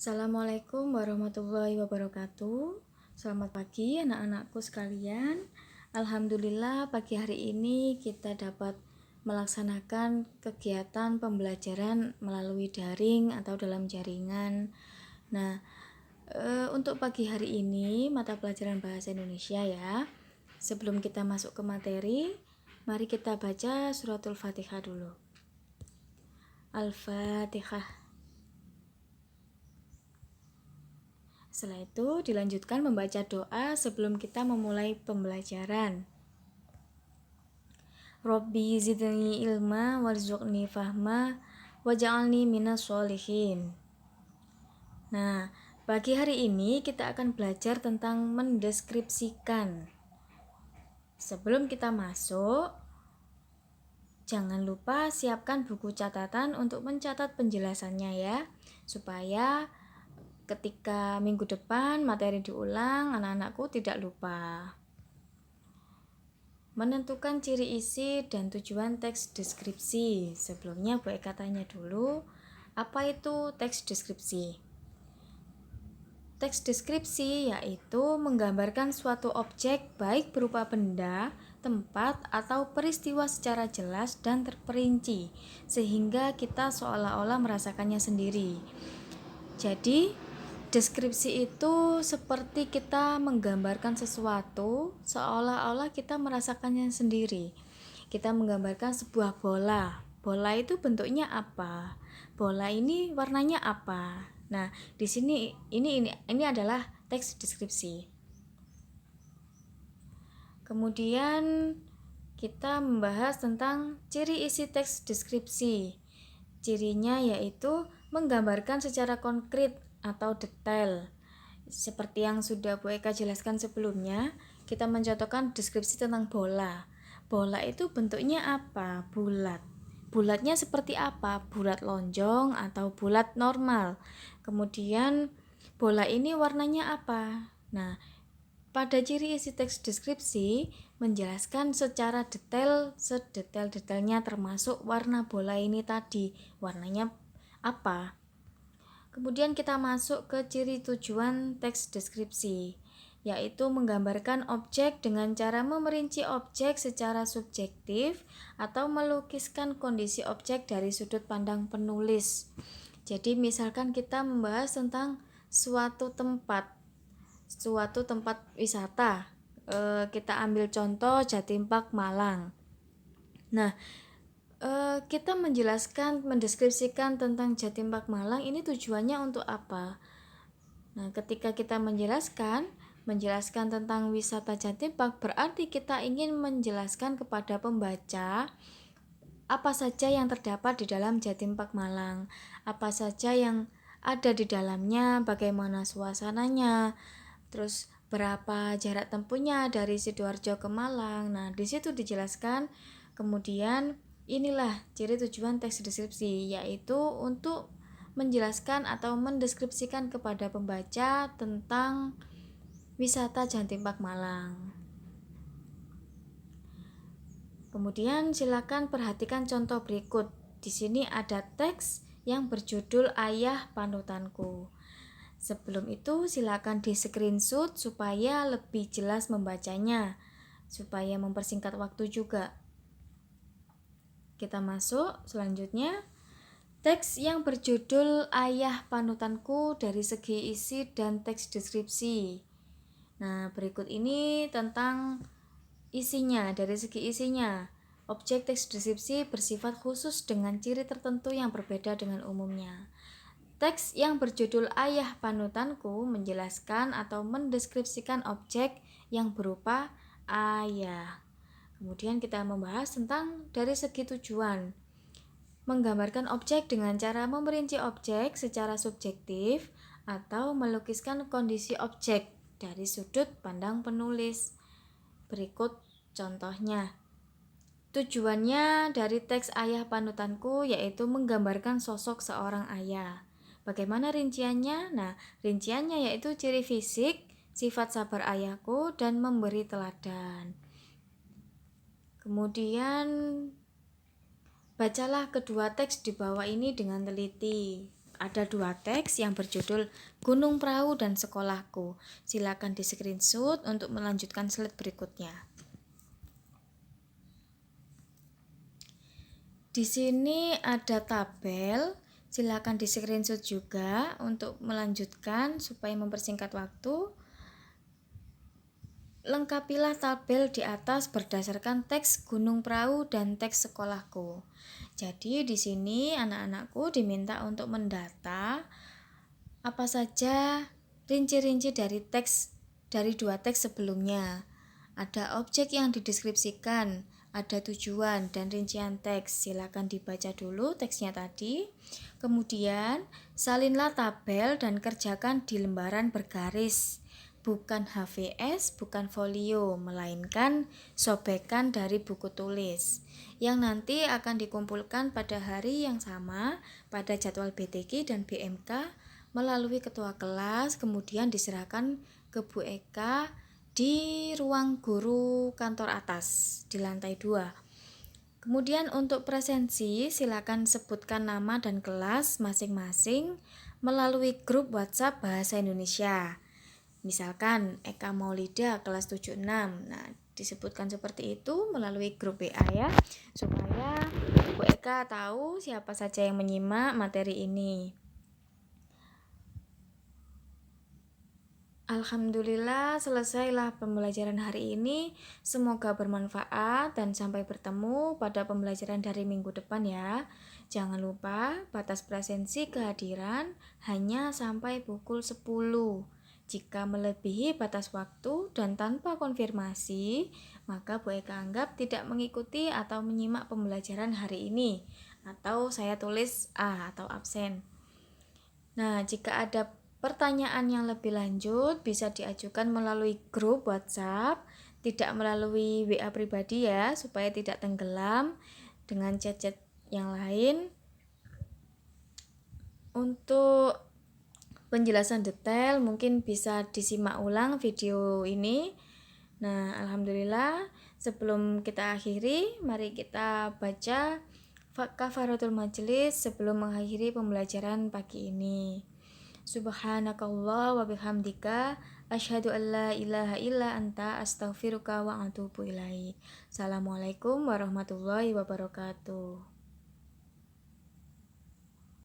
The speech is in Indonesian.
Assalamualaikum warahmatullahi wabarakatuh. Selamat pagi anak-anakku sekalian. Alhamdulillah pagi hari ini kita dapat melaksanakan kegiatan pembelajaran melalui daring atau dalam jaringan. Nah, untuk pagi hari ini mata pelajaran bahasa Indonesia ya. Sebelum kita masuk ke materi, mari kita baca suratul Fatihah dulu. Al-Fatihah. Setelah itu dilanjutkan membaca doa sebelum kita memulai pembelajaran. Robbi zidni ilma warzuqni fahma waj'alni minas sholihin. Nah, pagi hari ini kita akan belajar tentang mendeskripsikan. Sebelum kita masuk, jangan lupa siapkan buku catatan untuk mencatat penjelasannya ya, supaya ketika minggu depan materi diulang, anak-anakku tidak lupa. Menentukan ciri isi dan tujuan teks deskripsi. Sebelumnya Bu Eka tanya dulu, apa itu teks deskripsi? Teks deskripsi yaitu menggambarkan suatu objek baik berupa benda, tempat, atau peristiwa secara jelas dan terperinci, sehingga kita seolah-olah merasakannya sendiri. Jadi, deskripsi itu seperti kita menggambarkan sesuatu seolah-olah kita merasakannya sendiri. Kita menggambarkan sebuah bola. Bola itu bentuknya apa? Bola ini warnanya apa? Nah, di sini ini adalah teks deskripsi. Kemudian kita membahas tentang ciri isi teks deskripsi. Cirinya yaitu menggambarkan secara konkret atau detail. Seperti yang sudah Bu Eka jelaskan sebelumnya, kita mencontohkan deskripsi tentang bola. Bola itu bentuknya apa? Bulat. Bulatnya seperti apa? Bulat lonjong atau bulat normal. Kemudian bola ini warnanya apa? Nah, pada ciri isi teks deskripsi menjelaskan secara detail, sedetail-detailnya termasuk warna bola ini tadi, warnanya apa. Kemudian kita masuk ke ciri tujuan teks deskripsi, yaitu menggambarkan objek dengan cara memerinci objek secara subjektif atau melukiskan kondisi objek dari sudut pandang penulis. Jadi misalkan kita membahas tentang suatu tempat wisata, kita ambil contoh Jatim Park Malang. Nah, kita mendeskripsikan tentang Jatim Park Malang ini tujuannya untuk apa? Nah, ketika kita menjelaskan tentang wisata Jatim Park, berarti kita ingin menjelaskan kepada pembaca apa saja yang terdapat di dalam Jatim Park Malang, apa saja yang ada di dalamnya, bagaimana suasananya, terus berapa jarak tempuhnya dari Sidoarjo ke Malang. Nah, di situ dijelaskan. Kemudian inilah ciri tujuan teks deskripsi, yaitu untuk menjelaskan atau mendeskripsikan kepada pembaca tentang wisata Jatim Park Malang. Kemudian silakan perhatikan contoh berikut. Di sini ada teks yang berjudul Ayah Panutanku. Sebelum itu silakan di screenshot supaya lebih jelas membacanya, supaya mempersingkat waktu juga. Kita masuk selanjutnya. Teks yang berjudul Ayah Panutanku dari segi isi dan teks deskripsi. Nah, berikut ini tentang isinya. Dari segi isinya, objek teks deskripsi bersifat khusus dengan ciri tertentu yang berbeda dengan umumnya. Teks yang berjudul Ayah Panutanku menjelaskan atau mendeskripsikan objek yang berupa ayah. Kemudian kita membahas tentang dari segi tujuan. Menggambarkan objek dengan cara memerinci objek secara subjektif atau melukiskan kondisi objek dari sudut pandang penulis. Berikut contohnya. Tujuannya dari teks Ayah Panutanku yaitu menggambarkan sosok seorang ayah. Bagaimana rinciannya? Nah, rinciannya yaitu ciri fisik, sifat sabar ayahku, dan memberi teladan. Kemudian, bacalah kedua teks di bawah ini dengan teliti. ada 2 teks yang berjudul Gunung Perahu dan Sekolahku. Silakan di screenshot untuk melanjutkan slide berikutnya. Di sini ada tabel, silakan di screenshot juga untuk melanjutkan supaya mempersingkat waktu. Lengkapilah tabel di atas berdasarkan teks Gunung Perahu dan teks Sekolahku. Jadi di sini anak-anakku diminta untuk mendata apa saja rinci-rinci dari 2 teks sebelumnya. Ada objek yang dideskripsikan, ada tujuan dan rincian teks. Silakan dibaca dulu teksnya tadi. Kemudian salinlah tabel dan kerjakan di lembaran bergaris. Bukan HVS, bukan folio, melainkan sobekan dari buku tulis yang nanti akan dikumpulkan pada hari yang sama pada jadwal BTG dan BMK melalui ketua kelas, kemudian diserahkan ke Bu Eka di ruang guru kantor atas di lantai 2. Kemudian untuk presensi silakan sebutkan nama dan kelas masing-masing melalui grup WhatsApp Bahasa Indonesia. Misalkan Eka Maulida kelas 76. Nah, disebutkan seperti itu melalui grup WA ya, supaya Bu Eka tahu siapa saja yang menyimak materi ini. Alhamdulillah selesailah pembelajaran hari ini. Semoga bermanfaat dan sampai bertemu pada pembelajaran dari minggu depan ya. Jangan lupa batas presensi kehadiran hanya sampai pukul 10. Jika melebihi batas waktu dan tanpa konfirmasi, maka Bu Eka anggap tidak mengikuti atau menyimak pembelajaran hari ini, atau saya tulis A atau absen. Nah, jika ada pertanyaan yang lebih lanjut bisa diajukan melalui grup WhatsApp, tidak melalui WA pribadi ya, supaya tidak tenggelam dengan chat-chat yang lain. Untuk penjelasan detail mungkin bisa disimak ulang video ini. Nah, alhamdulillah sebelum kita akhiri, mari kita baca kafaratul majelis sebelum mengakhiri pembelajaran pagi ini. Subhanakallah wa bihamdika asyhadu an la ilaha illa anta astaghfiruka wa atubu ilaik. Assalamualaikum warahmatullahi wabarakatuh.